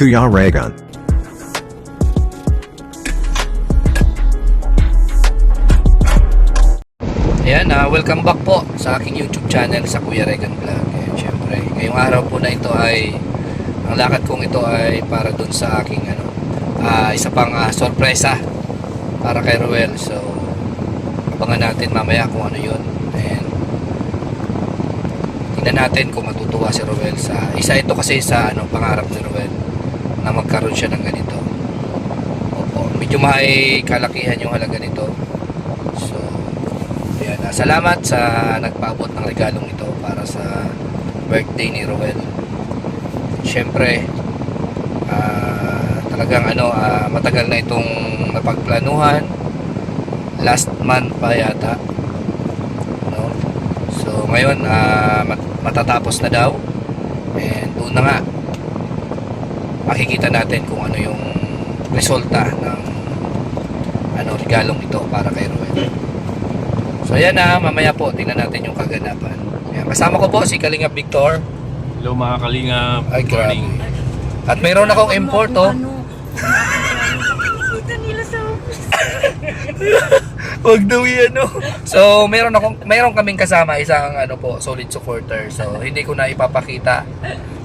Kuya Regan. Ayan, welcome back po sa aking YouTube channel sa Kuya Regan Vlog. Ayan, syempre, ngayong araw po na ito ay ang lakad kong ito ay para dun sa aking isa pang sorpresa para kay Ruel. So abangan natin mamaya kung ano yun, and tingnan natin kung matutuwa si Ruel sa isa ito kasi sa pangarap ni Ruel na magkaroon siya ng ganito. Opo, medyo may kalakihan yung halaga nito. So ayan, salamat sa nagpaabot ng regalong ito para sa birthday ni Ruel. Siyempre talagang matagal na itong napagplanuhan, last month pa yata, no? So ngayon matatapos na daw, and doon na nga makikita natin kung ano yung resulta ng regalong ito para kay Ruel. So ayan mamaya po tingnan natin yung kaganapan. Ayan, kasama ko po si Kalingap Victor. Hello mga Kalingap. Ay, grabe. At mayroon akong import, oh. Kita nila sa Wag daw yan, no? So mayroon kaming kasama isang solid supporter. So hindi ko na ipapakita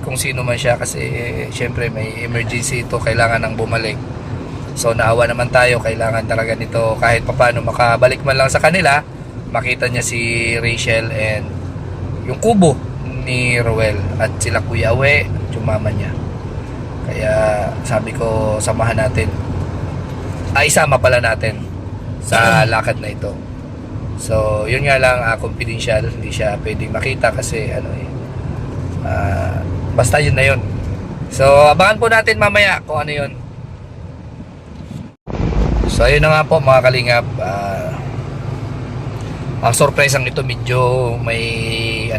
kung sino man siya kasi syempre may emergency ito, kailangan nang bumalik. So naawa naman tayo, kailangan talaga nito kahit papaano makabalik man lang sa kanila, makita niya si Rachel and yung kubo ni Ruel at sila Kuya Awe, yung mama niya. Kaya sabi ko samahan natin, isama pala natin sa lakad na ito. So yun nga lang, confidential, hindi siya pwedeng makita kasi basta yun na yun. So abangan po natin mamaya kung ano yun. So ayun na nga po mga Kalingap, ang surpresang ito medyo may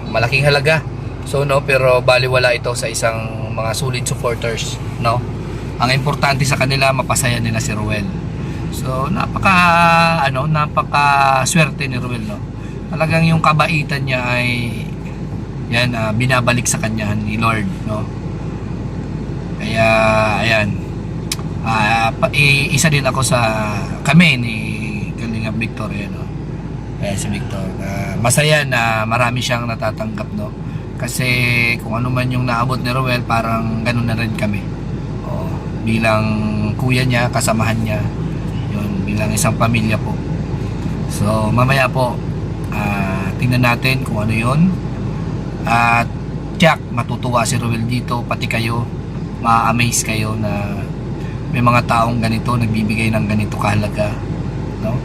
malaking halaga. So pero baliwala ito sa isang mga solid supporters, no? Ang importante sa kanila, mapasaya nila si Ruel. So napaka swerte ni Ruel, no? Talagang yung kabaitan niya ay yan, binabalik sa kanya ni Lord, no? Kaya ayan, isa din ako sa kami ni Kalingap Victor, no? Ayan si Victor, masaya na marami siyang natatanggap, no? Kasi kung ano man yung naabot ni Ruel, parang ganun na rin kami, bilang kuya niya, kasamahan niya, yun, bilang isang pamilya po. So mamaya po tingnan natin kung ano yun, at Jack, matutuwa si Ruel dito, pati kayo ma-amaze kayo na may mga taong ganito nagbibigay ng ganito kahalaga, no?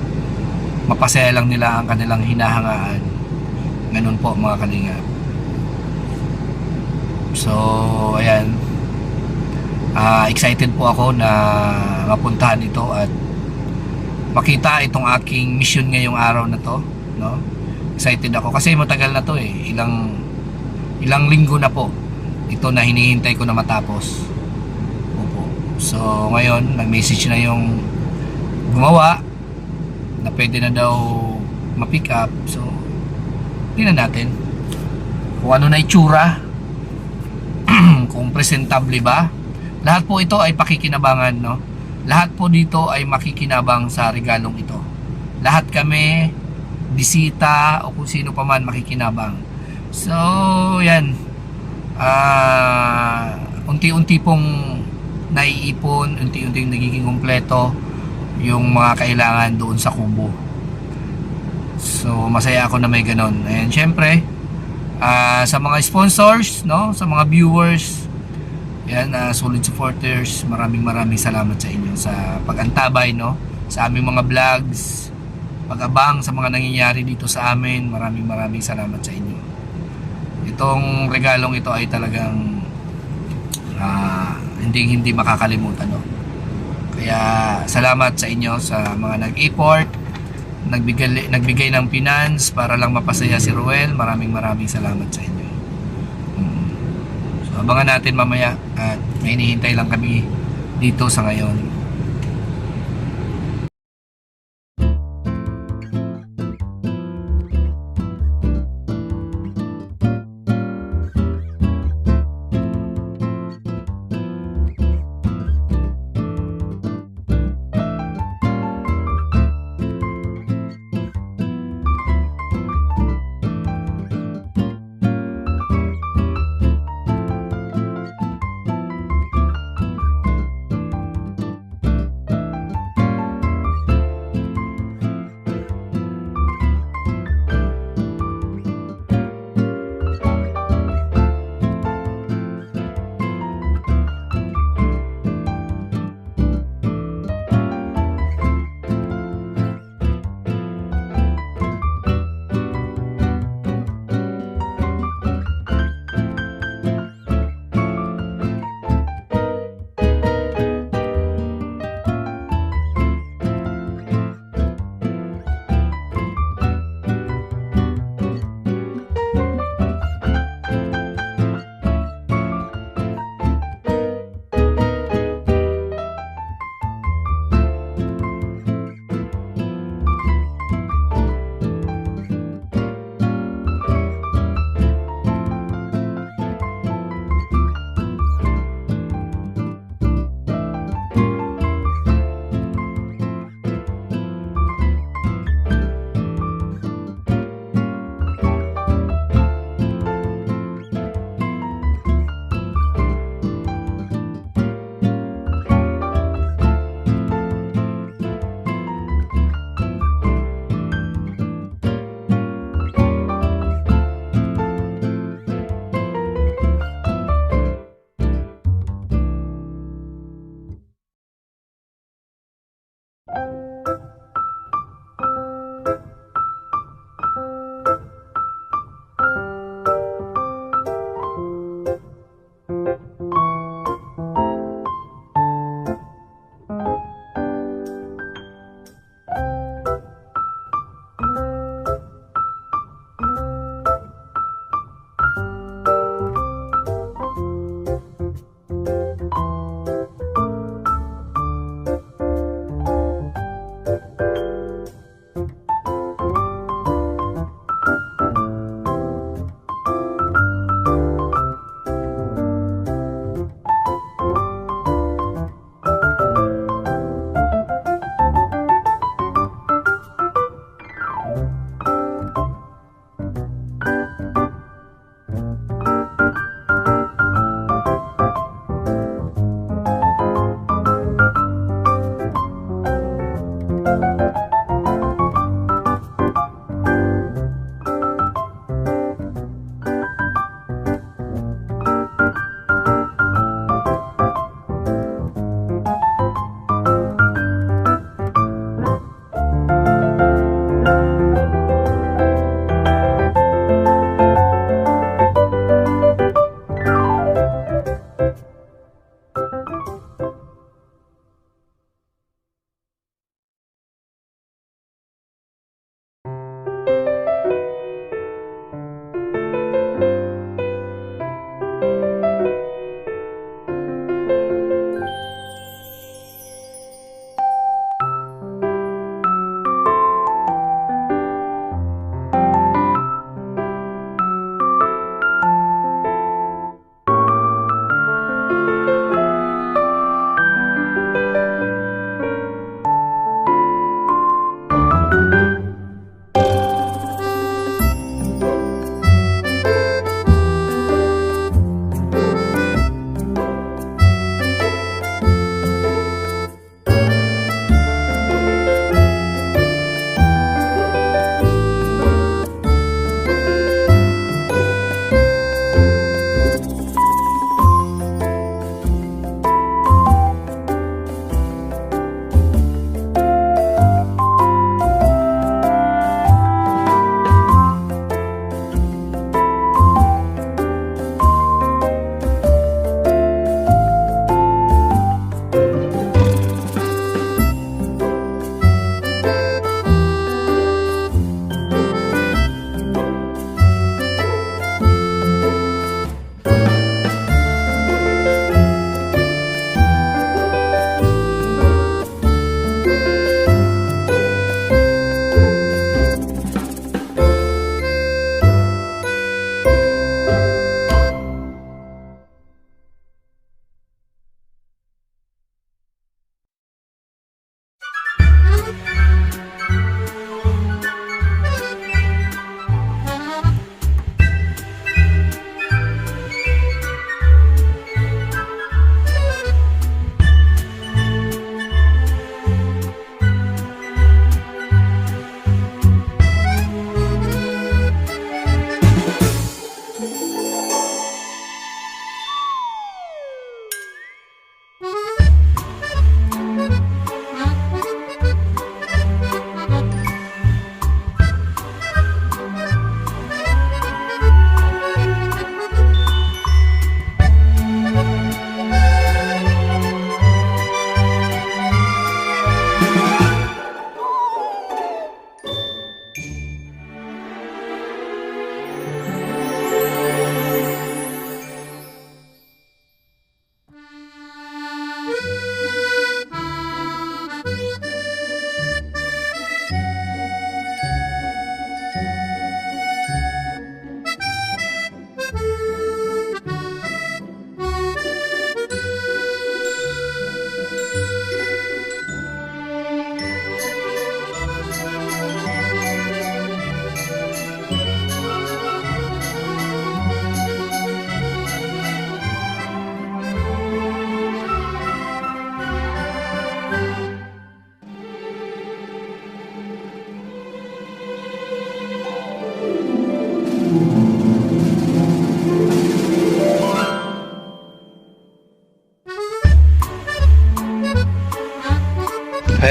Mapasaya lang nila ang kanilang hinahangaan. Ganun po mga Kalingap. So ayan, excited po ako na mapuntahan ito at makita itong aking mission ngayong araw na to, no? Excited ako kasi matagal na to, ilang linggo na po ito na hinihintay ko na matapos. Opo. So ngayon nag-message na yung gumawa na pwede na daw ma-pick up. So tingnan natin kung ano na itsura, kung presentable ba. Lahat po ito ay pakikinabangan, no? Lahat po dito ay makikinabang sa regalong ito. Lahat kami, bisita o kung sino pa man makikinabang. So yan, unti-unti pong naiipon, unti-unti nagiging kumpleto yung mga kailangan doon sa kubo. So masaya ako na may ganon. And syempre sa mga sponsors, no, sa mga viewers, yan, solid supporters, maraming salamat sa inyo sa pag-antabay, no, sa aming mga vlogs, pag-abang sa mga nangyayari dito sa amin. Maraming salamat sa inyo. Itong regalong ito ay talagang hindi makakalimutan, no? Kaya salamat sa inyo sa mga nag-effort, nagbigay ng finance para lang mapasaya si Ruel. Maraming salamat sa inyo. So abangan natin mamaya, at may hinihintay lang kami dito sa ngayon.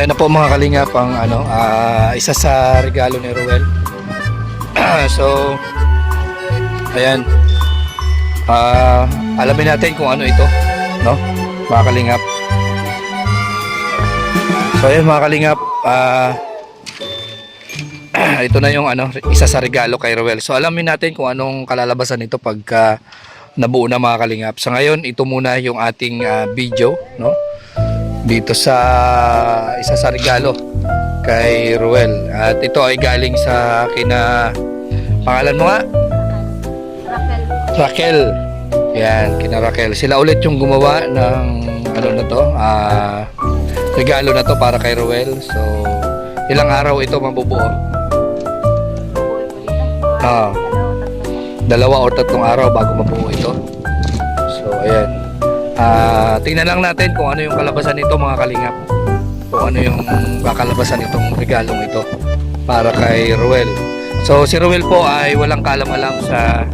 Ayan na po mga kalingap ang isa sa regalo ni Ruel. So, ayan. Alamin natin kung ano ito, no? Mga kalingap. So, ayan mga kalingap, ito na yung isa sa regalo kay Ruel. So, alamin natin kung anong kalalabasan nito pagka nabuo na mga kalingap. Sa ngayon, ito muna yung ating video, no? Dito sa isa sa regalo kay Ruel. At ito ay galing sa pangalan mo nga? Raquel. Yan, kina Raquel. Sila ulit yung gumawa ng regalo na to para kay Ruel. So, ilang araw ito mabubuo? 2 or 3 araw bago mabuo ito. So, ayan. Tingnan lang natin kung ano yung kalabasan nito mga kalingap. Kung ano yung kakalabasan nitong regalong ito para kay Ruel. So si Ruel po ay walang kaalam-alam sa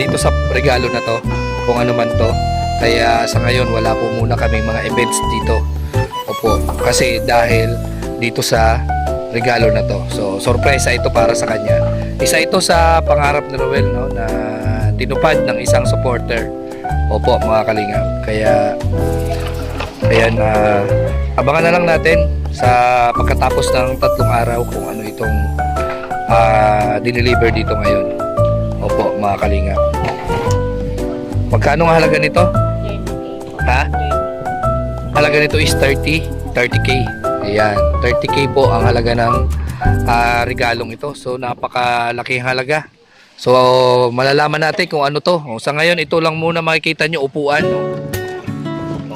dito sa regalo na to, kung ano man to. Kaya sa ngayon wala po muna kaming mga events dito. Opo, kasi dahil dito sa regalo na to. So surprise ito para sa kanya. Isa ito sa pangarap ni Ruel, no, na tinupad ng isang supporter. Opo mga kalingap. Kaya ayan, abangan na lang natin sa pagkatapos ng 3 araw kung ano itong dineliver dito ngayon. Opo mga kalingap. Magkano ang halaga nito? Ha? Halaga nito is 30k. Ayan, 30k po ang halaga ng regalong ito. So napakalaking halaga. So malalaman natin kung ano to. Sa ngayon ito lang muna makikita nyo, upuan.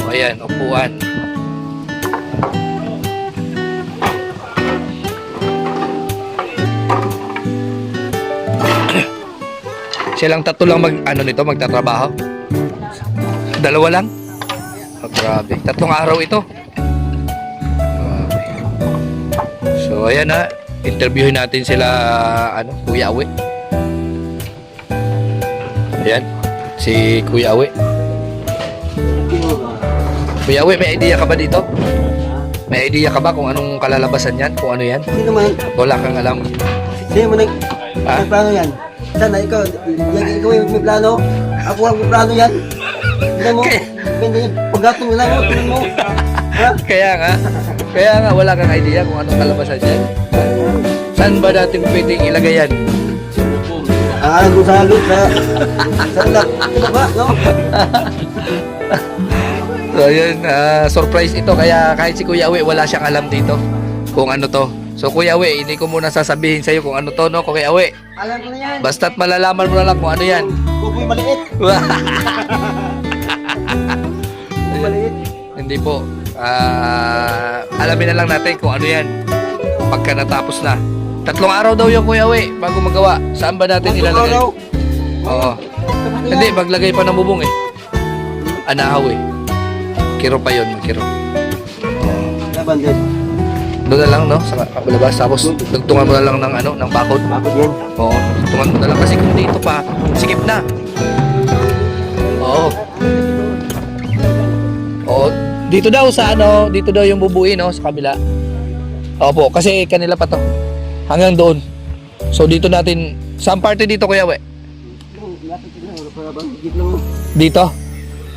Ayan, upuan. Silang 3 lang magtatrabaho. 2 lang? Oh, grabe. 3 araw ito. So ayan na, interviewin natin sila Kuya Awe. Ayan, si Kuya Awe. Kuya Awe, may idea ka ba dito? May idea ka ba kung anong kalalabasan yan? Kung ano yan? Sino man? Wala kang alam. Sino mo nag-plano yan? Sana ikaw yung may plano. Ako ang may plano yan. Hindi mo, hindi paggatong mo lang mo, tingnan mo. Ha? Kaya nga wala kang idea kung anong kalabasan yan. Saan ba natin pwedeng ilagay yan? Ang alam ko sa halos, sa ba, no? So yun, surprise ito. Kaya kahit si Kuya Awe wala siyang alam dito kung ano to. So Kuya Awe, hindi ko muna sasabihin sa'yo kung ano to, no? Kuya Awe, Alam ko na yan. basta't malalaman mo na lang kung ano yan. Kukoy maliit. Kukoy maliit. Hindi po. Alamin na lang natin kung ano yan pagka natapos na. 3 araw daw yung Kuya Awe bago magawa. Saan ba natin ilalagay? Oo. Hindi, maglagay pa ng bubong eh. Anahaw eh. Kiro pa yun, kiro. Laban din. Doon na lang, no? Sa labas. Tapos, tugtungan mo na lang ng bakod. Bakit yan? Oo, tugtungan mo na lang. Kasi kung dito pa, sikip na. Oo. Oo. Dito daw dito daw yung bubuin, no? Sa kabila. Opo, kasi kanila pa to. Hanggang doon. So, dito natin, saan parte dito, Kuya We? Dito?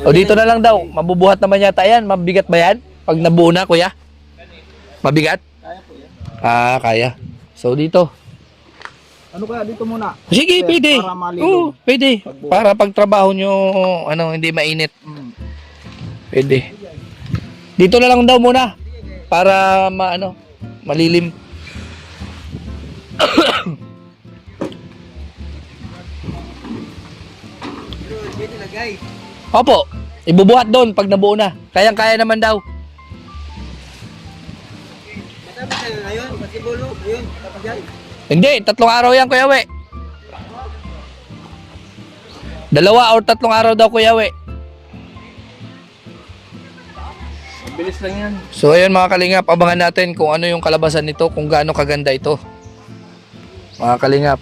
O, dito na lang daw. Mabubuhat naman yata yan. Mabigat ba yan? Pag nabuo na, Kuya? Mabigat? Kaya po yan. Kaya. So, dito. Ano kaya dito muna? Sige, pwede. Para malinaw. Oo, pwede. Para pagtrabaho nyo, hindi mainit. Pwede. Dito na lang daw muna. Para malilim. Opo. Ibubuhat doon pag nabuo na. Kayang-kaya naman daw. Matapos tayo ngayon, pati bulo, yun, tapos yan. Hindi, 3 araw yan, Kuya We. 2 or 3 araw daw, Kuya We. Bilis lang yan. So ayun mga kalingap, abangan natin kung ano yung kalabasan nito, kung gaano kaganda ito. Mga kalingap.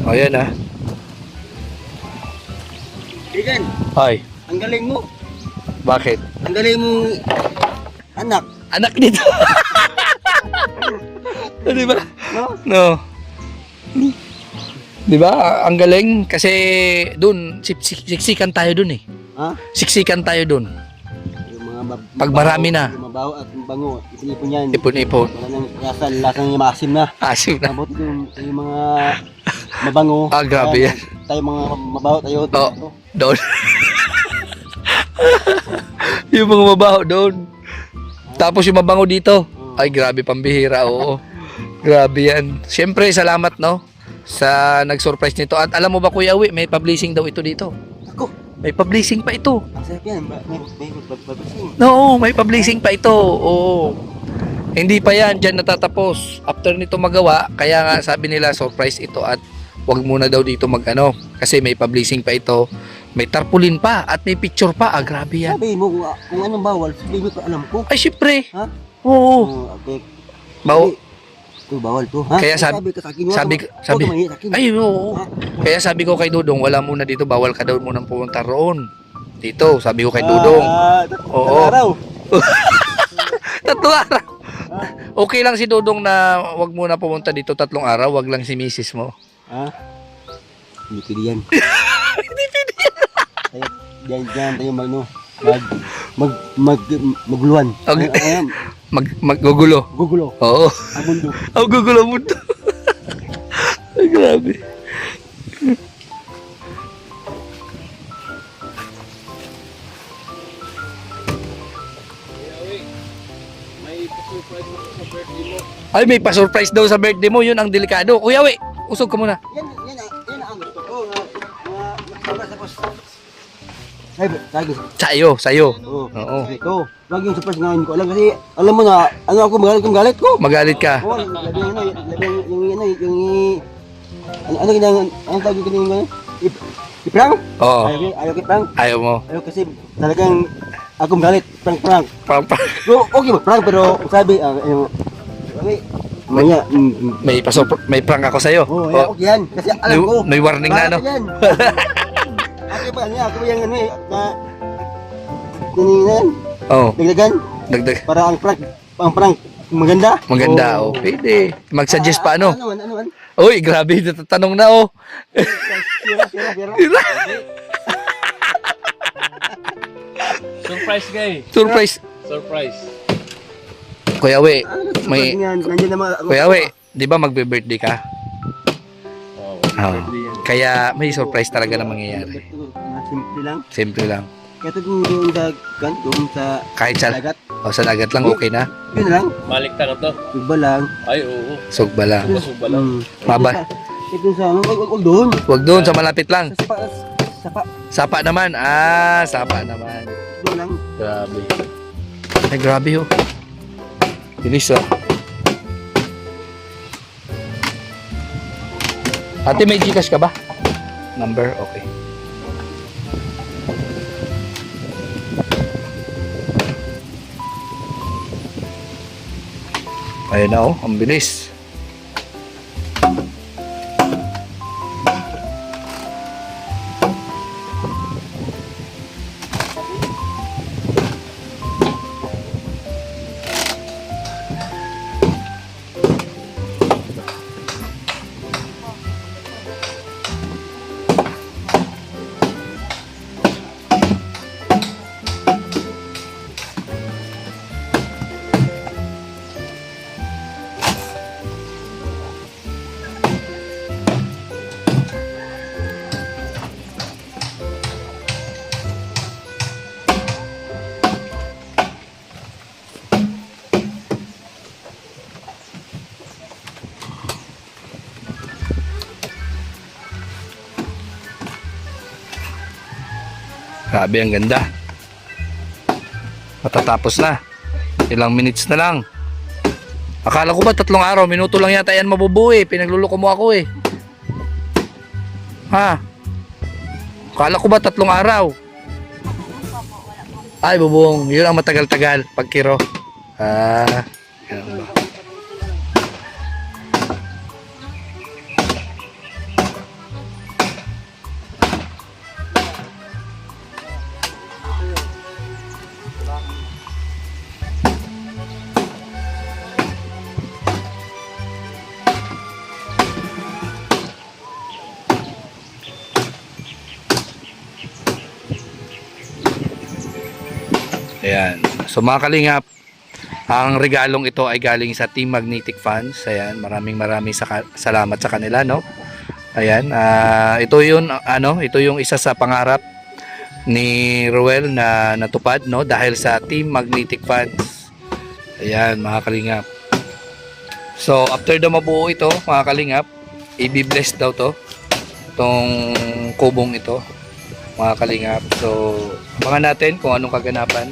O yan Ken, Ay, ang galing mo. bakit? Ang galing mong anak. Anak dito. Di ba? No? No. Di ba? Ang galing kasi doon siksikan tayo doon eh. Ha? Siksikan tayo doon. Yung mga Pag marami na. Yung mabaho at yung bango. Ipon yan. Ipon-ipon. Wala nang lasang yung maasim na. Asim na. Mabuti yung mga mabango. Ah, grabe yan. Tayo mga mabaho tayo. Oo. Doon. Yung mga mabaho doon. Tapos yung mabango dito. Ay, grabe, pambihira. Oo. Grabe yan. Siyempre, salamat, no? Sa nag-surprise nito. At alam mo ba, Kuya Uwi, may publishing daw ito dito. Ako. May publishing pa ito. Ang sarap yan. May babasing. No, may publishing pa ito. Oo. Hindi pa yan dyan natatapos. After nito magawa, kaya nga sabi nila surprise ito at wag muna daw dito mag-ano. Kasi may publishing pa ito. May tarpaulin pa at may picture pa. Ah, grabe yan. Sabi mo kung anong bawal. Sabi mo pa alam ko. Ay, syempre. Ha? Oo. Okay. Bawo. Ito bawal to. Ha? Kaya sabi ka sa akin. sabi Huwag ka sa akin. ay, oo. Ha? Kaya sabi ko kay Dudong, wala muna dito. Bawal ka daw munang pumunta roon. Dito, sabi ko kay Dudong. Oo. Araw. 3 araw. Okay lang si Dudong na wag muna pumunta dito 3 araw. Wag lang si misis mo. Ha? Hindi pwede yan. Hindi pwede yan. Diyan tayo magluwan. Okay. Ayan. Maggugulo. Gugulo. Oo. Ang mundo. Ang gugulo mo to. Ay, grabe. Ay, may pa-surprise daw sa birthday mo. Yun ang delikado. Kuya, we, usog ka muna. Yan ang gusto ko. Tapos. Sabi. Sa'yo. Oo. Oo. Ito. Wag yung surprise ngayon ko. Alam kasi, alam mo na, ano ako, galit ko. Magalit ka. Oo, labi yung ano tawag ko yung iprang? Oo. Ayaw iprang. Ayaw mo. Ayaw kasi talagang akong galit, prank. Pang. So, okay ba, prank, pero sabi, maya, May prank ako sa'yo. okay yan, kasi alam ko. May warning na, no? Yan. Okay pa niya, ako yung ano eh, na, yan, Oo. dagdagan, Dagdag. para ang prank, maganda. Maganda, oh. Pwede. Mag-suggest pa, ano? Ano man? Uy, grabe. Tatanong na, oh. Sira. Surprise guy. Surprise. Kuya We, may... Nandiyan naman ako. Kuya We, di ba magbe-birthday ka? Oh, Oo. Kaya may surprise talaga na mangyayari. Simple lang. Simple lang. Kaya kung doon sa Kahit sa, dagat, sa dagat lang, okay na. yun lang. Malik na to. Iba lang. Ay, oo. Sugba lang. Masog ba lang? Maba. Ito sa ano, wag doon. Huwag doon, sa malapit lang. Sapa. Sapa naman. Ah, sapa naman. Doon lang. Grabe. Ay, grabe, oh. Bilis, oh. Ate, may Gcash ka ba? Number? Okay. Ayun na, oh. Ang bilis. Grabe, ang ganda. Matatapos na. Ilang minutes na lang. Akala ko ba 3 araw? Minuto lang yata yan mabubuo eh. Pinagluloko mo ako eh. Ha? Akala ko ba 3 araw? Ay, bubong. Yun ang matagal-tagal. Pagkiro. Ah. Yan ba? Ayan. So mga kalingap, ang regalong ito ay galing sa Team Magnetic Fans. Ayan, maraming salamat sa kanila, no? Ayan, ito yung isa sa pangarap ni Ruel na natupad, no, dahil sa Team Magnetic Fans. Ayan, mga kalingap. So after daw mabuo ito, mga kalingap, i-bless daw to, itong kubong ito, mga kalingap. So abangan natin kung anong kaganapan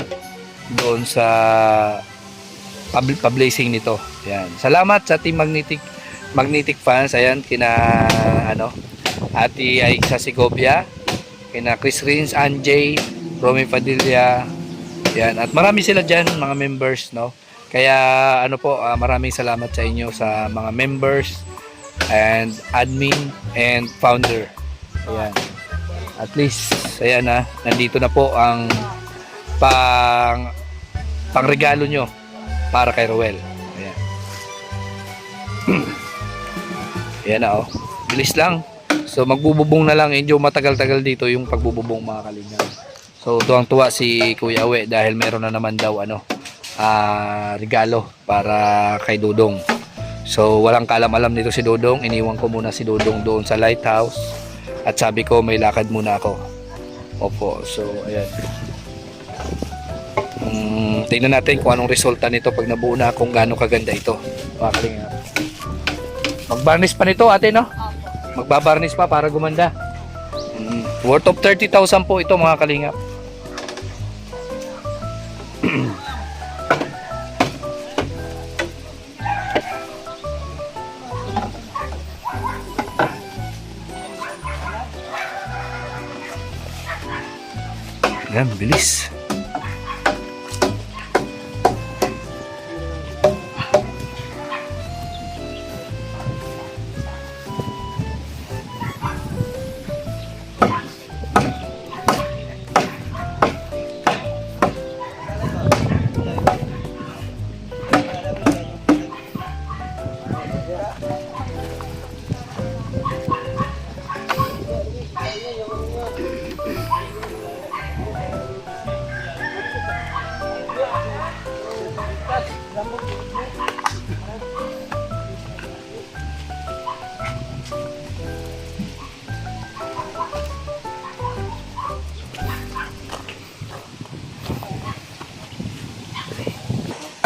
doon sa pa-blessing nito. Ayan. Salamat sa Team Magnetic Fans. Ayan, kina Ate Aixa Segovia, kina Chris Rins, Anjay, Romy Padilla. Ayan, at marami sila diyan, mga members, no. Kaya maraming salamat sa inyo, sa mga members and admin and founder. Ayan. At least ayan na, nandito na po ang pangregalo nyo para kay Ruel. Ayan. Ayan na, oh. Bilis lang. So magbububong na lang. Medyo matagal-tagal dito yung pagbububong, mga kalingap. So tuwang-tuwa si Kuya Awe dahil meron na naman daw regalo para kay Dudong. So walang kalam-alam nito si Dudong. Iniwan ko muna si Dudong doon sa lighthouse. At sabi ko may lakad muna ako. Opo. So ayan. Tingnan natin kung anong resulta nito pag nabuo na, kung gaano kaganda ito, mga kalingap. Magbarnish pa nito, ate, no? Magbabarnish pa para gumanda. Worth of 30,000 po ito, mga kalingap. Yan, bilis.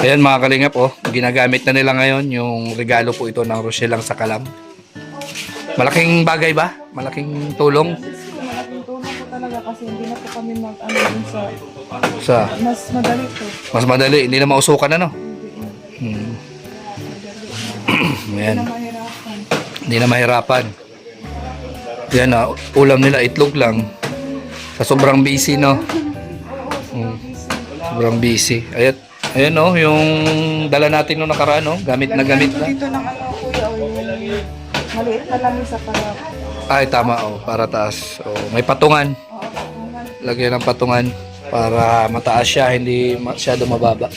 Ayan, mga kalingap, oh, ginagamit na nila ngayon yung regalo po ito ng Rochelle lang sa Kalam. Malaking bagay ba? Malaking tulong? Malaking tulong po talaga kasi hindi na po kami Sa mas madali po. mas madali, hindi na mausukan, ano? Ayan. Mahirapan. Hindi na mahirapan. Yan na, ulam nila itlog lang. Sa sobrang busy, no? Sobrang busy. Ayan, no, yung dala natin nung nakaraan, no? Gamit na gamit na. Dito ng kuya o yung maliit na lang isa para Ay, tama, oh, para taas. Oh, may patungan. Lagyan ng patungan para mataas siya, hindi masyado mababa.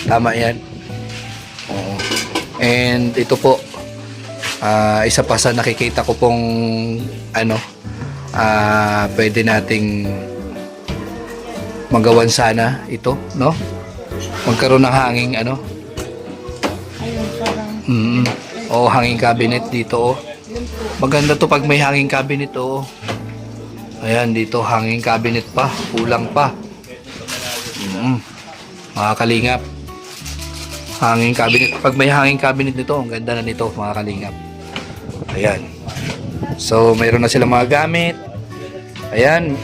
Tama yan. Oo. And ito po, isa pa sa nakikita ko pong pwede nating magawan sana ito, no? Magkaroon ng hanging ayun parang hanging cabinet dito, oh. Maganda to pag may hanging cabinet, oh. Ayan, dito hanging cabinet pa, kulang pa. Mga kalingap, hanging cabinet. Pag may hanging cabinet nito, ang ganda na nito, mga kalingap. Ayan. So mayroon na silang mga gamit. Ayan.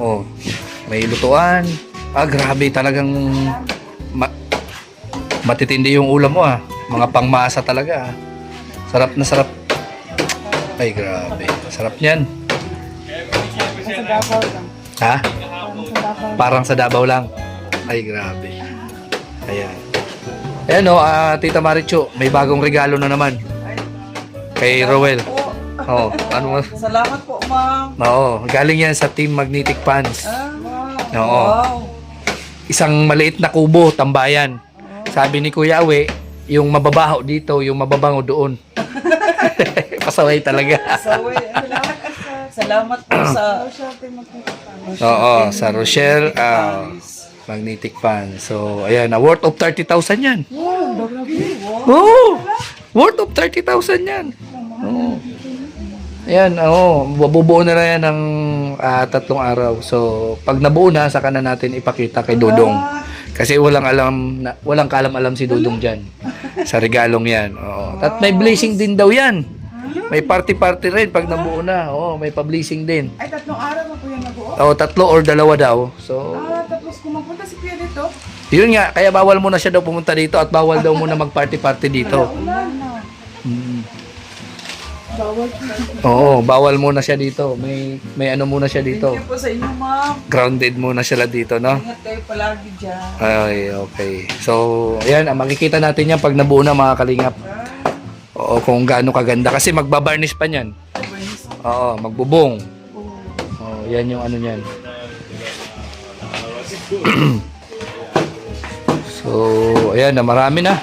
Oh, may lutuan. Grabe, talagang matitindi yung ulam mo, ah. Mga pangmasa talaga, ah. Sarap na sarap. Ay, grabe. Sarap niyan. sa Davao lang. Ha? Parang Parang sa sa Davao. Davao lang. Ay, grabe. Ayan. Ayan, oh, Tita Marichu, may bagong regalo na naman. Kay Roel. Oh, ano? Salamat po, ma'am. Oo, galing yan sa Team Magnetic Fans. Wow. Oo. Isang maliit na kubo, tambayan. Sabi ni Kuya Awe, yung mababaho dito, yung mababango doon. Pasaway talaga. Salamat po sa Oo, sa Rochelle. Magnetic fan. So, ayan, worth of 30,000 yan. Oh, worth of 30,000 yan. Oo. Ayan, bubuo na lang yan ng 3 araw. So, pag nabuo na, saka na natin ipakita kay Dudong. Kasi walang kaalam-alam si Dudong dyan. Sa regalong yan. Oo. At may blessing din daw yan. May party-party rin pag nabuo na. Oo, may pa-blessing din. Ay, 3 araw na po yan nabuo. Oo, 3 or 2 daw. So, Tapos kung magpunta si Kuya dito, yun nga, kaya bawal muna siya daw pumunta dito at bawal daw muna mag-party-party dito. wala na. Bawal po. Oo, bawal muna siya dito. May ano muna siya dito. Thank you po sa inyo, ma'am. Grounded muna sila dito, no? Ingat kayo palagi dyan. Ay, okay. So, ayan, makikita natin yan pag nabuo na mga kalingap. Oo, kung gaano kaganda. Kasi magbabarnish pa niyan. Oo, magbubong. Oo, yan yung ano niyan. So, ayan na, marami na.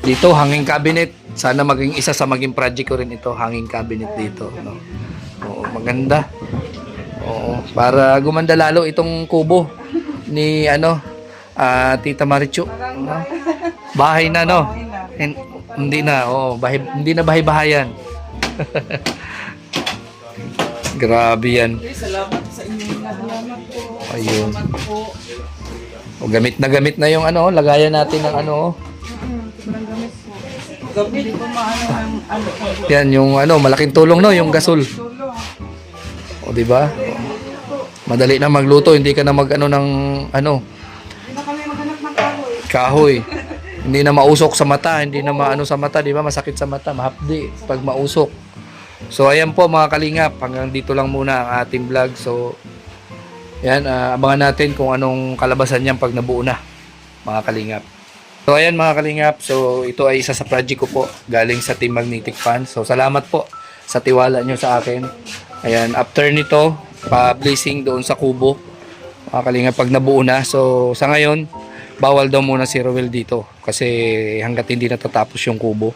Dito, hanging cabinet. Sana maging isa sa maging project ko rin ito, hanging cabinet dito. No? Oo, maganda. Oo, para gumanda lalo itong kubo ni Tita Marichu. No? Bahay na, no? Hindi na, hindi na bahay-bahayan. Grabe yan. Salamat sa inyo. Salamat po. Ayun. Salamat po. O, gamit na yung lagayan natin ng Sobrang gamit po. Hindi po maano ng ano. yan, yung malaking tulong, no? Yung gasol. Tulong. O, di ba? Madali na magluto, hindi ka na ng Hindi na kami maghanap ng kahoy. kahoy. Hindi na mausok sa mata, hindi na maano sa mata, di ba? Masakit sa mata, mahapdi pag mausok. So, ayan po mga kalingap, hanggang dito lang muna ang ating vlog. So, yan, abangan natin kung anong kalabasan niyan pag nabuo na, mga kalingap. So, ayan mga kalingap, so ito ay isa sa project ko po, galing sa Team Magnetic Fan. So, salamat po sa tiwala nyo sa akin. Ayan, after nito, pa-blessing doon sa kubo, mga kalingap, pag nabuo na. So, sa ngayon, bawal daw muna si Rowel dito kasi hanggat hindi natatapos yung kubo.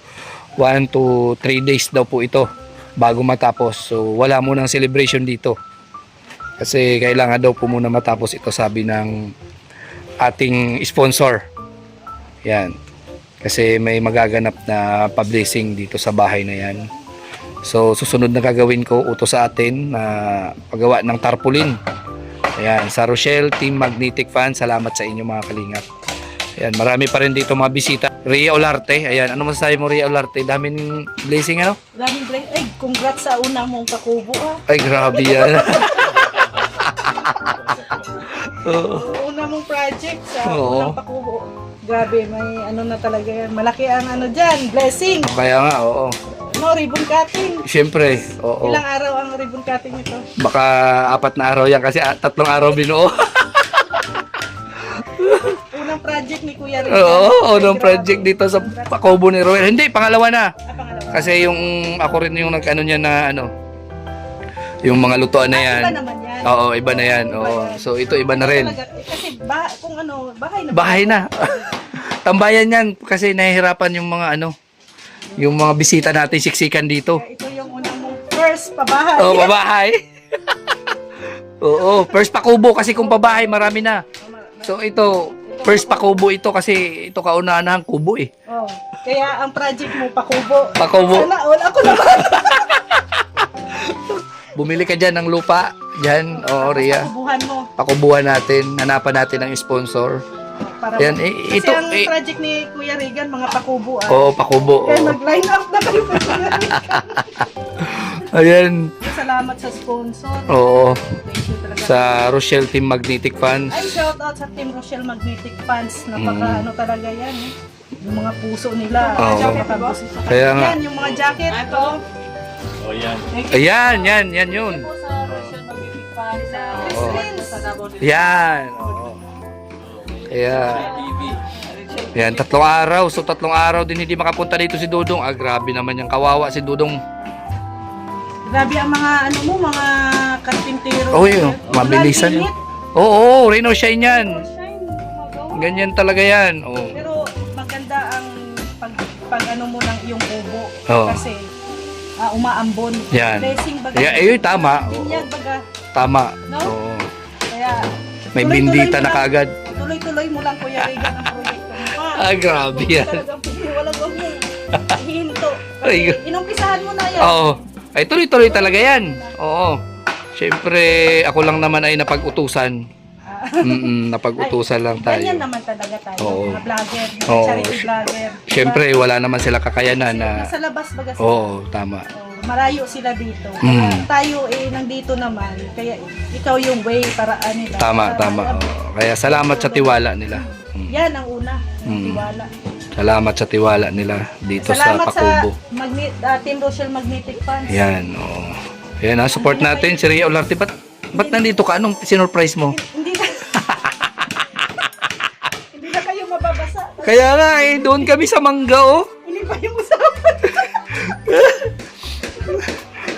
1 to 3 days daw po ito bago matapos. So, wala munang celebration dito. Kasi kailangan daw po muna matapos ito, sabi ng ating sponsor. Yan. Kasi may magaganap na pa-blessing dito sa bahay na yan. So, susunod na gagawin ko, utos sa atin na paggawa ng tarpaulin. Ayan, sa Rochelle, Team Magnetic Fan, salamat sa inyo mga kalingap. Ayan, marami pa rin dito mga bisita. Rhea Olarte, ayan, ano masasabi mo Rhea Olarte? Daming blessing, ano? Daming blessing. Ay, congrats sa una mong kakubo Ay, grabe yan. Una mong project sa Oo. unang pakubo. Grabe, may na talaga yan. Malaki ang dyan, blessing. Kaya nga, oo. Ribbon cutting. Siyempre, oo. Ilang araw ang ribbon cutting ito? Baka 4 na araw yan kasi 3 araw binuo. Unang project ni Kuya Rica. Oo, unang project dito sa Pakobo ni Rowel. Hindi, pangalawa na. Pangalawa. Kasi yung ako rin yung nag-ano niya na yung mga lutuan na yan. Iba naman yan. Oo, iba na yan. Oo. So ito iba na rin. Kasi kung bahay na. Bahay na. Tambayan yan kasi nahihirapan yung mga yung mga bisita natin siksikan dito. Ito yung unang mong first pabahay. Oo, pabahay. Oo, first pakubo kasi kung pabahay marami na. So ito, first pakubo ito kasi ito kaunahan ng kubo eh. Oh, kaya ang project mo pakubo. Pakubo. Sana all ako naman. Bumili ka dyan ng lupa. Dyan, oo, Rhea. Pakubuhan mo. Pakubuhan natin. Hanapan natin ng sponsor. Para Yan, kasi ito, ang project ni Kuya Regan, mga pakubo. Oo, pakubo. Kaya Oo. mag-line up na kayo sa Kuya Regan. Ayan. Salamat sa sponsor. Oo. Thank you talaga. Sa Rochelle Team Magnetic Fans. Ay, shout out sa Team Rochelle Magnetic Fans. Napaka talaga yan. Yung mga puso nila. Oo. Kaya nga. Yan, yung mga jacket. Ito. Oh, yan. Ayan, yan yun. Po sa Rochelle Magnetic Fans. Oo. Sa Davao del Yan. Oo. Kaya, TV. yan, 3 araw. So, 3 araw din hindi makapunta dito si Dudong. Grabe naman yung kawawa si Dudong. Grabe ang mga mga karpintero. Oh, yun. Mabilisan yun. Oo, rain or shine yan. Ganyan talaga yan. Oo. Pero maganda ang pag mo ng iyong kubo. Oo. Kasi umaambon. Yan. Blessing baga. Ayun, tama. Oo. Binyag baga. Tama. No? Oo. Kaya May tuloy-tuloy bindita mo na lang- kagad. tuloy-tuloy mo lang, Kuya Regan, ang proyekto mo. Grabe yan. Talagang walang wag mo hihinto. Ay, Kasi inumpisahan mo na yan. Oo. Ay, tuloy-tuloy talaga yan. Oo. Siyempre, ako lang naman ay napag-utusan. Napag-utusan lang Ganyan tayo. naman talaga tayo, Oo. mga vlogger, mga Oo. charity vlogger. Diba? Siyempre, wala naman sila kakayanan Kasi na... nasa labas baga sila. Oo, tama. Marayo sila dito. Mm. Kaya tayo nandito naman. Kaya ikaw yung way paraan nila. Tama, Para tama. maabot. Oo. Kaya salamat sa tiwala nila. Yan ang una. Mm. Tiwala. Salamat sa tiwala nila dito Salamat sa Pakubo. Team Rochelle Magnetic Funds. Yan, oo. Yan, support natin si Rhea Olarte. Ba't nandito ka? Anong sinurprise mo? Hindi na. Hindi na kayo mababasa. Kaya nga eh, doon kami sa Mangga oh. Hindi pa yung usapan.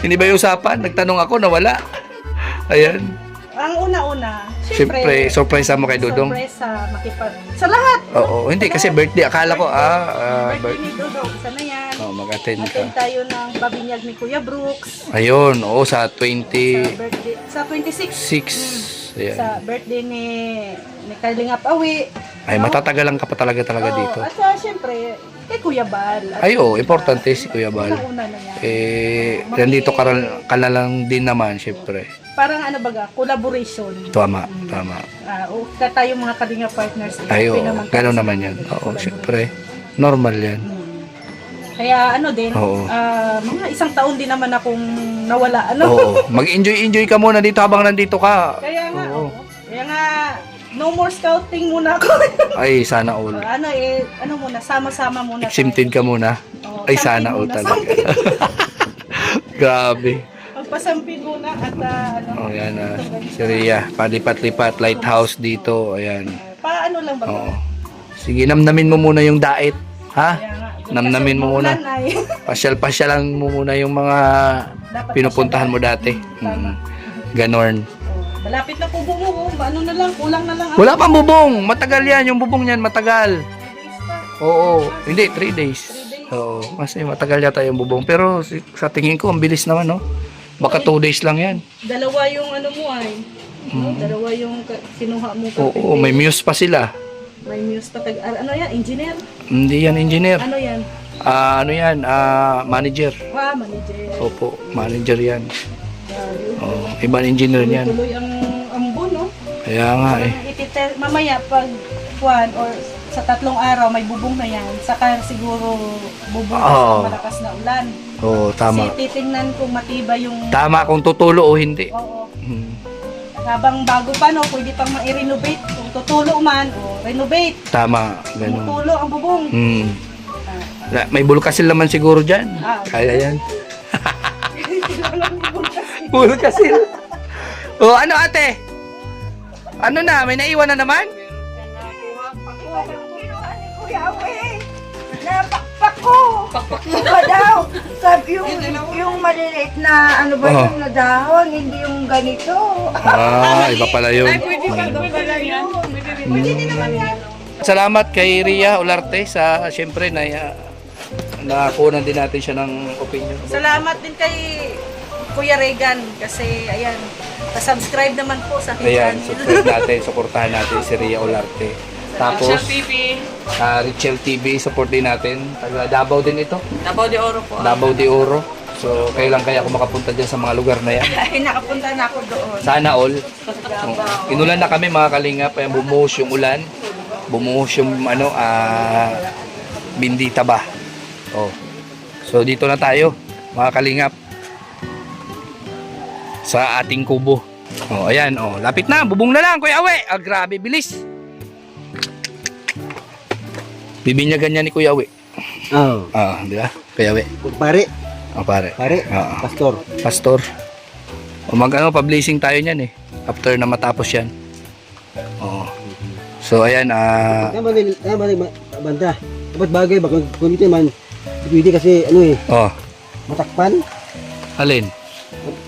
Hindi ba yung usapan? Nagtanong ako, nawala. Ayan. Ang una-una, Siyempre, surprise mo kay Dudong. Surprise sa lahat. Oo, hindi kasi birthday. Akala ko, birthday ni Dudong, isa na yan. mag-attend ka. Attend tayo ng babinyag ni Kuya Brooks. Ayun, oo, sa Sa 26. birthday, sa 26. Ayan. Sa birthday ni Kalingap Awi. Ay, matatagalan ka pa talaga Oo, dito. at syempre, kay Kuya Bal. Ay, oo, importante si Kuya Bal. Una na yan. Nandito ka na lang din naman, syempre. Parang ano baga, collaboration. Tama. Tayo mga Kalinga partners. Ay, oo, naman gano'n naman yan. Oo, syempre. Normal yan. Kaya ano din, Oo. mga isang taon din naman akong nawala. Oo, mag-enjoy ka muna dito habang nandito ka. Kaya nga, Oo. Kaya nga, no more scouting muna ako. Ay, sana all. ano muna, sama-sama muna. Exempted ka muna. Oo, Ay, sampin sana all muna, talaga. Grabe. Magpasampin muna at Oh, yan si Rhea. Palipat-lipat, lighthouse dito. Ayan. paano lang ba? Oo. Sige, namnamin mo muna yung diet. Ha? Kaya nga, Namnamin mo muna. kasi umulan ay, Pasyal-pasyalan mo muna yung mga dapat pinupuntahan mo dati. Ganon. Malapit na po bumuo. Ano na lang, kulang na lang. Wala pang bubong. Matagal yan. Yung bubong niyan, matagal. Oo. Hindi, 3 days. Oo. Kasi matagal yata yung bubong. Pero sa tingin ko, ang bilis naman, no? Baka 2 days lang yan. Dalawa yung ano mo ay. Dalawa yung kinuha mo. Oo, may muse pa sila. May muse pa. Ano yan? Engineer? Hindi yan engineer. Ano yan? Ano yan? Manager. Manager. Opo, manager yan. Grabe. Oo, ibang engineer yan. Tuloy ang ambon, no? Kaya nga eh. Mamaya pag kuwan or sa 3 araw may bubong na yan, saka siguro bubong Oo. sa malakas na ulan. Oo, tama. Kasi titingnan kung matibay yung... Tama kung tutulo o hindi. Oo. Hmm. Habang bago pa, no, pwede pang ma-renovate. Kung tutulo man, o renovate. Tama, ganun. Tutulo ang bubong. Hmm. May bulkasil naman siguro dyan. Kaya yan. Bulkasil. Oh, ano ate? Ano na? May naiwan na naman? Napakpak ko! Iba daw! Sabi yung maliliit na ano ba Oo. yung na dahon, hindi yung ganito. Iba pala yun. Salamat kay Rhea Olarte sa siyempre na nakunan din natin siya ng opinion. Salamat din kay Kuya Regan kasi ayan, pa-subscribe naman po sa aking Ayan, channel. subscribe natin, supportahan natin si Rhea Olarte. Tapos, Richel TV, support din natin. Taga Davao din ito. Davao de Oro po. Davao de Oro. So, kailan kaya ako makapunta dyan sa mga lugar na yan? Ay, nakapunta na ako doon. Sana all. Inulan na kami mga kalingap. Ayan, bumuhos yung ulan. Bumuhos yung bindita ba. Oh. So, dito na tayo mga kalingap. Sa ating kubo. Oh, ayan. Oh, lapit na. Bubong na lang, Kuya Awe. Grabe, bilis. Bibinyagan niya ni Kuya Awe. Oo. Di ba? Kuya Awe. Pare. Pare. Oo. Pastor. Pastor. O pa-blessing tayo niyan eh. After na matapos yan. Oo. So ayan, Banda. Dapat bagay ba? Kung dito man, pwede kasi matakpan. Alin?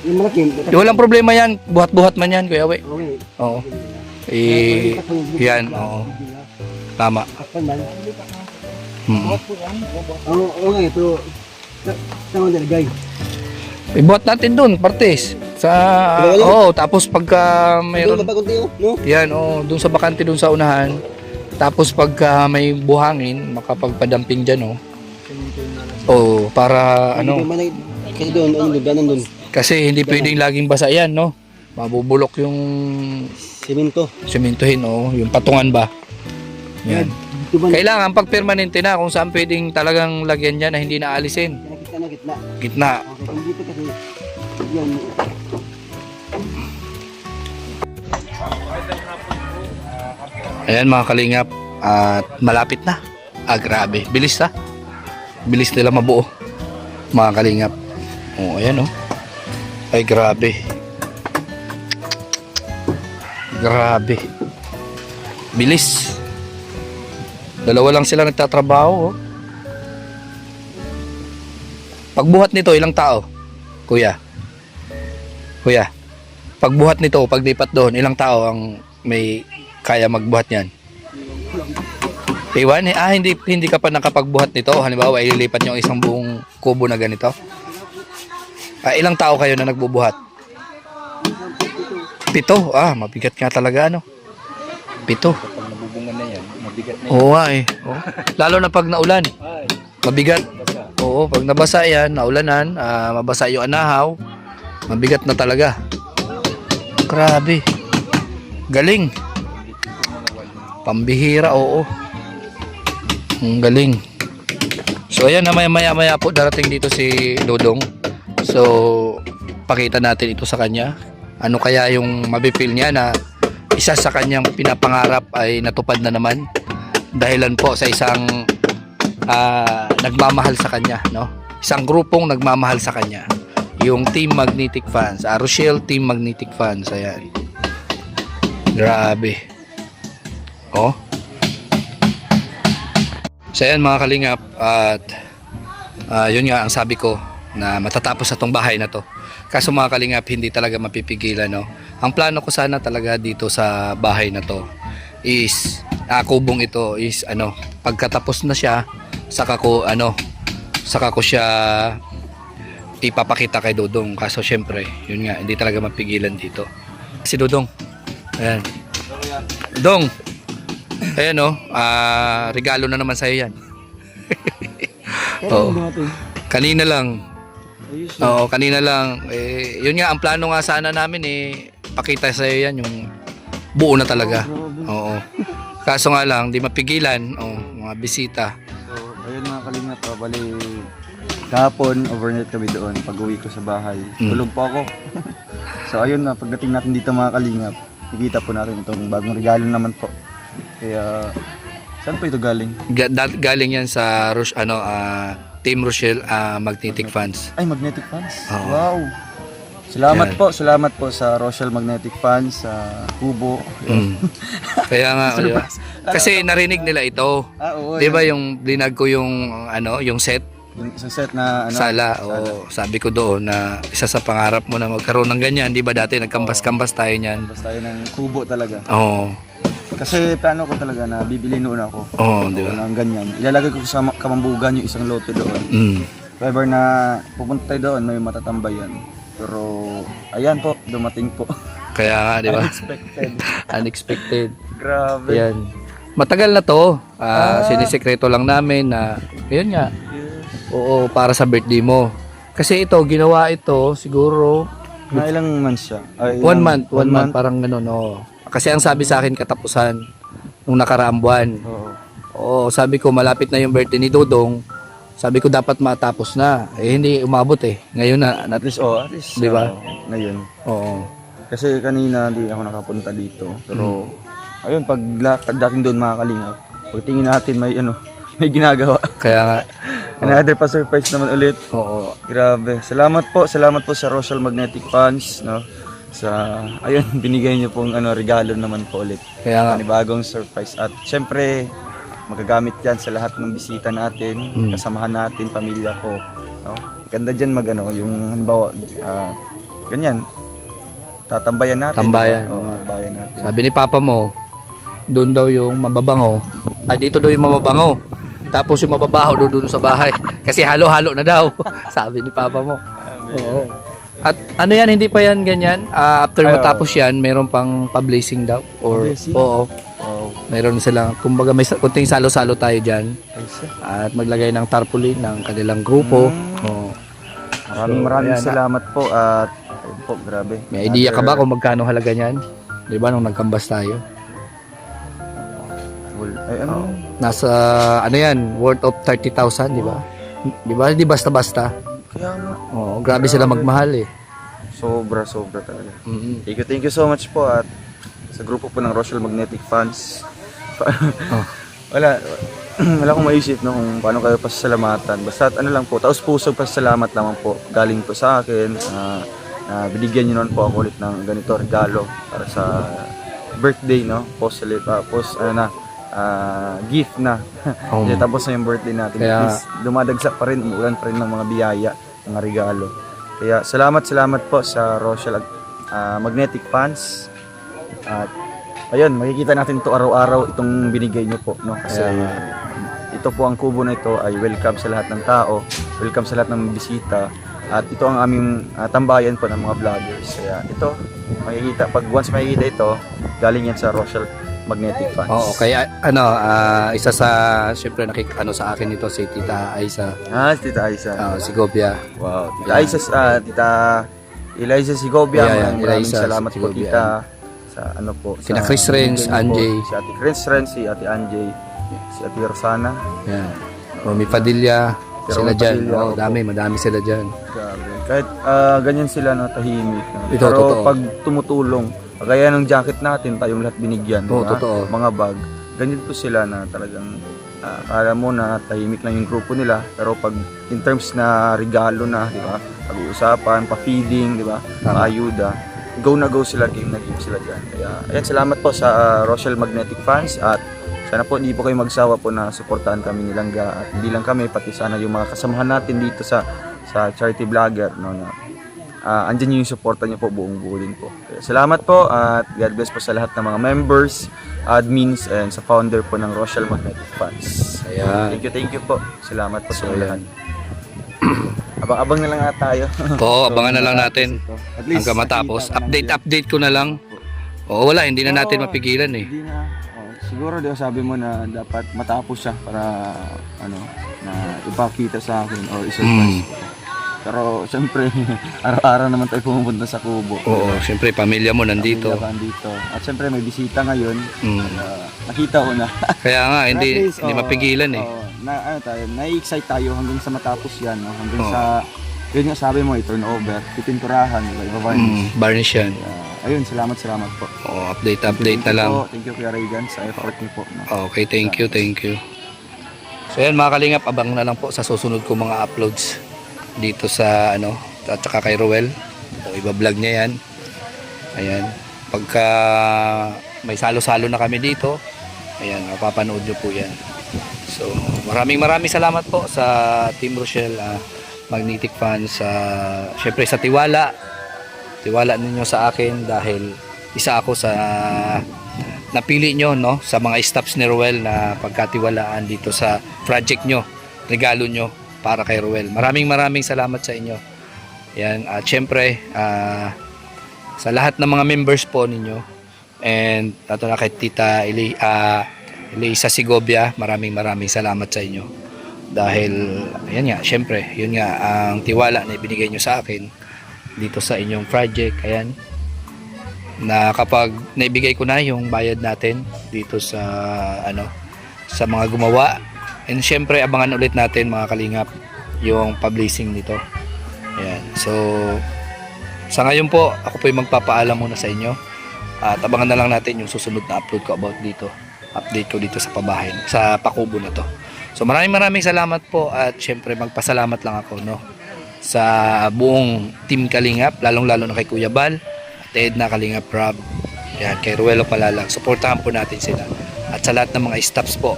Yung malaki. Walang problema yan. Buhat-buhat man yan, Kuya Awe. Okay. Oo. Yan, oo. Tama. Takpan man. Hmm. Okay, pero tama nalagay. Ibuhat natin dun, partes. Sa, Dalawa lang? tapos pagka Meron mayroon, ba kunti oh, no? yan, doon sa bakante, doon sa unahan. Tapos pagka may buhangin, makapagpadamping dyan, para Hindi ano, ba kasi doon, ganon doon. kasi hindi pwedeng laging basa yan, no? Mabubulok yung Simento. sementohin, yung patungan ba. Yan. Dito ba? Kailangan pag permanente na, kung saan pwedeng talagang lagyan dyan na hindi naalisin. Nakita na gitna. Gitna. Okay, kung dito kasi, yan. Ayan mga kalingap, at malapit na. Grabe, bilis na. Bilis nila mabuo, mga kalingap. Ayan Ay grabe. Grabe. Bilis. Dalawa lang sila nagtatrabaho. Pagbuhat nito, ilang tao? Kuya. Pagbuhat nito, paglipat doon, ilang tao ang may kaya magbuhat niyan? Iwan? Hindi ka pa nakapagbuhat nito. Halimbawa, ililipat niyo ang isang buong kubo na ganito. Ilang tao kayo na nagbubuhat? 7. Mabigat nga talaga 7. Pag nabubungan na yan, mabigat na yan. Oo nga Lalo na pag naulan. Mabigat. Oo, pag nabasa yan, naulanan, mabasa yung anahaw, mabigat na talaga. Grabe. Galing. Pambihira, Ang galing. So ayan na maya po darating dito si Dodong. So pakita natin ito sa kanya. Ano kaya yung mabipil niya na isa sa kanyang pinapangarap ay natupad na naman. Dahilan po sa isang nagmamahal sa kanya, no? Isang grupong nagmamahal sa kanya. Yung Team Magnetic Fans, Rochelle Team Magnetic Fans, ayan. Grabe. So ayan mga kalingap, at yun nga ang sabi ko na matatapos na tong bahay na to. Kaso mga kalingap, hindi talaga mapipigilan, no? Ang plano ko sana talaga dito sa bahay na to is kubong ito is pagkatapos na siya, saka ko siya ipapakita kay Dodong. Kaso syempre, yun nga, hindi talaga mapigilan dito. Si Dodong. Ayan. Dong. Ayan regalo na naman sa'yo yan. Kanina lang. Kanina lang. Yun nga, ang plano nga sana namin pakita sa'yo yan, yung buo na talaga. Kaso nga lang, di mapigilan. Mga bisita. So, ayun mga kalingap, bali kahapon, overnight kami doon. Pag-uwi ko sa bahay, tulog po ako. So ayun na, pagdating natin dito mga kalingap, nakikita po natin itong bagong regalo naman po. Kaya, saan po ito galing? Galing yan sa Team Rochelle Magnetic Fans. Ay, Magnetic Fans? Oo. Wow! Salamat po sa Rochelle Magnetic Fans, sa Kubo. Kaya nga, diba? Kasi narinig nila ito. Oo. 'Di ba yung blinag ko yung yung set Yung set na sala. Sabi ko doon na isa sa pangarap mo na magkaroon ng ganyan, 'di ba dati nagkambas-kambas tayo niyan. Basta tayo ng kubo talaga. Oo. Kasi plano ko talaga na bibili noon ako. Oo, 'di ba? Ng ganyan. Ilalagay ko sa kamambugan yung isang lote doon. If ever na pupunta tayo doon, may matatambayan. Pero ayan po, dumating po. Kaya nga, 'di ba? Unexpected. Unexpected. Grabe. Yan. Matagal na 'to. Sinisekreto lang namin na 'yun nga. Oo, para sa birthday mo. Kasi ito, ginawa ito siguro Na ilang months siya? 1 month, 1 month parang gano'n, Kasi ang sabi sa akin katapusan nung nakaraang buwan. Oo, sabi ko malapit na yung birthday ni Dodong. Sabi ko dapat matapos na. Hindi umabot Ngayon na. At least, Di ba? Ngayon. Oo. Kasi kanina hindi ako nakapunta dito. Pero, ayun, pag dating doon mga kalingap, pagtingin natin may ginagawa. Kaya nga. Another pa surprise naman ulit. Oo. Grabe. Salamat po sa Rochelle Magnetic Fans, no? Ayun, binigay niyo pong regalo naman po ulit. Kaya nga. Panibagong surprise. At syempre, magagamit yan sa lahat ng bisita natin, kasamahan natin, pamilya ko. No? Ganda dyan yung halimbawa, ganyan, tatambayan natin. Tambayan. Tambayan natin. Sabi ni Papa mo, doon daw yung mababango. Dito daw yung mababango. Tapos yung mababaho doon sa bahay. Kasi halo-halo na daw. Sabi ni Papa mo. Oo. At ano yan, hindi pa yan ganyan? After Ay, matapos yan, meron pang pa-blazing daw? Or, Blazing? oo. Wow. Meron sila, kumbaga may kunting salo-salo tayo dyan. Ay, siya. At maglagay ng tarpaulin ng kanilang grupo. Oo. Maraming ayan, salamat po at ayun po, grabe. May idea ka ba kung magkano halaga niyan? Di ba nung nagkambas tayo? Ay, ano? Nasa, ano yan, worth of 30,000, di ba? Di ba? Hindi basta-basta. Kaya nga. Oo, grabe sila magmahal eh. Sobra talaga. Mm-hmm. Thank you so much po at sa grupo po ng Rochelle Magnetic Fans. Wala akong maisip no kung paano kayo pasasalamatan. Basta ano lang po, taos pusong pasasalamat naman po galing po sa akin. Binigyan niyo noon po ako ulit ng ganito regalo para sa birthday, no? Gift na. Kaya tapos na yung birthday natin. Kaya- Please, dumadagsa pa rin, umulan pa rin ng mga biyaya, mga regalo. Kaya salamat po sa Rochelle Magnetic Fans. At ayun, makikita natin ito araw-araw itong binigay niyo po, no? Kasi ito po ang kubo na ito ay welcome sa lahat ng tao, welcome sa lahat ng bisita. At ito ang aming tambayan po ng mga vloggers. Kaya ito, once makikita ito, galing yan sa Rochelle Magnetic Fans. Oo, kaya isa sa, syempre sa akin ito si Tita Aiza, Si Tita Aiza. si Gobia. Wow. Tita Aiza, Tita Eliza Sigobia. Yeah, Maraming Eliza salamat po, Sigobia. Tita. Sa ano po. Sina sa Chris Renz, binigay niyo po. Anjay. Si Ate Chris Renz, si Ate Anjay, si Ate Rosana. Yan. Romy Padilla, sila dyan. Padilla, Oo, opo. madami sila dyan. Grabe. Kahit ganyan sila, no, tahimik. No? Ito, Pero totoo. pag tumutulong, kagaya ng jacket natin, tayong lahat binigyan. Oo, diba? totoo. Mga bag. Ganyan po sila na talagang akala mo na tahimik lang yung grupo nila. Pero pag in terms na regalo na, di ba? Pag-uusapan, pa-feeding, di ba? Tama. Pa-ayuda. Go na go sila, game na game sila dyan. Kaya, ayan, salamat po sa Rochelle Magnetic Fans at sana po hindi po kayo magsawa po na suportahan kami ni Langga at hindi lang kami, pati sana yung mga kasamahan natin dito sa charity vlogger, no, na andyan yung suporta niyo po, buong buo din po. Kaya, salamat po at God bless po sa lahat ng mga members, admins, and sa founder po ng Rochelle Magnetic Fans. Ayan. Thank you po. Salamat po sa So, lahat. Abang-abang na lang nga tayo. Oo, abangan na lang natin At least, hanggang matapos. nakita ko ng Update ko na lang. Oo, wala, hindi na natin mapigilan eh. Hindi na. Siguro di sabi mo na dapat matapos siya para na ipakita sa akin or isurprise ko. Pero siyempre, araw-araw naman tayo pumupunta sa kubo. Oo, syempre pamilya mo nandito. Dito. At siyempre may bisita ngayon. Mm. Nakita ko na. Kaya nga, At hindi least, mapigilan eh. Na-excite tayo hanggang sa matapos yan. No? Hanggang sa, yun nga sabi mo, i-turnover, pipinturahan, iba-varnish. Varnish yan. Ayun, salamat po. Oo, update na lang. Thank you Kuya Reagan sa effort niyo po. No? Okay, thank you. So yan mga kalingap, abang na lang po sa susunod ko mga uploads dito sa at saka kay Roel. O iba-vlog niya yan. Ayan. Pagka may salo-salo na kami dito, ayan, mapapanood nyo po yan. So, maraming salamat po sa Team Rochelle Magnetic Fans. Syempre sa tiwala ninyo sa akin dahil isa ako sa napili nyo, no, sa mga staffs ni Roel na pagkatiwalaan dito sa project nyo, regalo nyo para kay Roel. Maraming salamat sa inyo. Yan, at syempre sa lahat ng mga members po ninyo and nato na kay Tita Eliza Sigobia, maraming salamat sa inyo dahil ayan nga, syempre yun nga ang tiwala na ibinigay nyo sa akin dito sa inyong project. Ayan, na kapag naibigay ko na yung bayad natin dito sa sa mga gumawa, and syempre abangan ulit natin mga kalingap yung publishing nito. Ayan, so sa ngayon po ako po yung magpapaalam muna sa inyo at abangan na lang natin yung susunod na upload ko about dito, update ko dito sa pabahay, sa pakubo na to. So maraming salamat po at syempre magpasalamat lang ako, no, sa buong team Kalingap, lalong-lalo na kay Kuya Bal at Edna Kalingap Rob, yan, kay Ruelo Palalang, suportahan po natin sila, at sa lahat ng mga staffs po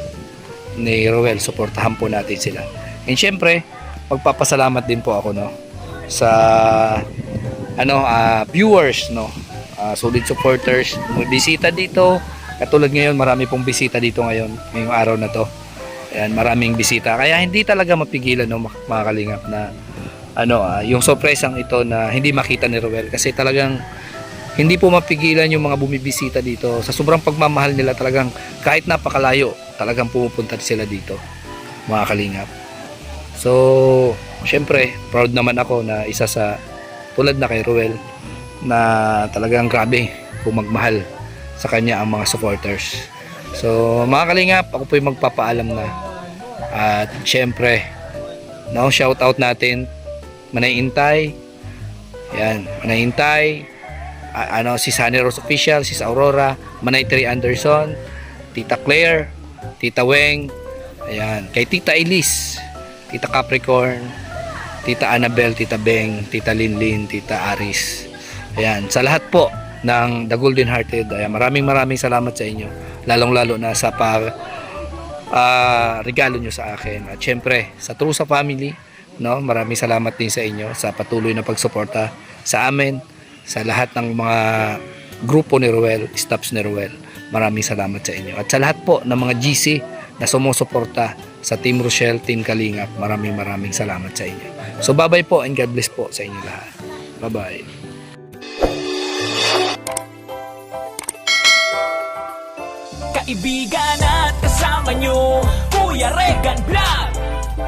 ni Ruel, suportahan po natin sila. And syempre magpapasalamat din po ako, no, sa viewers, no, solid supporters, may bisita dito, katulad ngayon marami pong bisita dito ngayong araw na to. Ayan, maraming bisita, kaya hindi talaga mapigilan, no, mga Kalingap, na yung sorpresang ito na hindi makita ni Ruel, kasi talagang hindi po mapigilan yung mga bumibisita dito. Sa sobrang pagmamahal nila, talagang kahit napakalayo, talagang pumupunta sila dito, mga kalingap. So, syempre, proud naman ako na isa sa tulad na kay Ruel na talagang grabe kung magmahal sa kanya ang mga supporters. So, mga kalingap, ako po yung magpapaalam na. At syempre, shout out natin Manay Intay. Yan, Manay Intay, si Sunny Rose Official, si Aurora, Manay Terry Anderson, Tita Claire, Tita Weng, ayan, kay Tita Elise, Tita Capricorn, Tita Annabel, Tita Beng, Tita Linlin, Tita Aris. Ayan, sa lahat po ng The Golden Hearted, ayan, maraming salamat sa inyo. Lalong-lalo na sa regalo nyo sa akin. At syempre, sa True sa Family, maraming salamat din sa inyo sa patuloy na pagsuporta sa amin, sa lahat ng mga grupo ni Ruel, staffs ni Ruel. Maraming salamat sa inyo. At sa lahat po ng mga GC na sumusuporta sa Team Rochelle, Team Kalingap, maraming salamat sa inyo. So bye-bye po and God bless po sa inyo lahat. Bye-bye. Kaibigan at kasama nyo, Kuya Regan Vlog.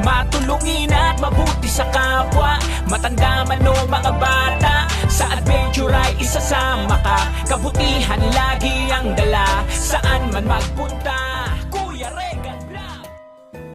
Matulungin at mabuti sa kapwa, matanda man o mga bata, sa adventure ay isasama ka. Kabutihan lagi ang dala, saan man magpunta.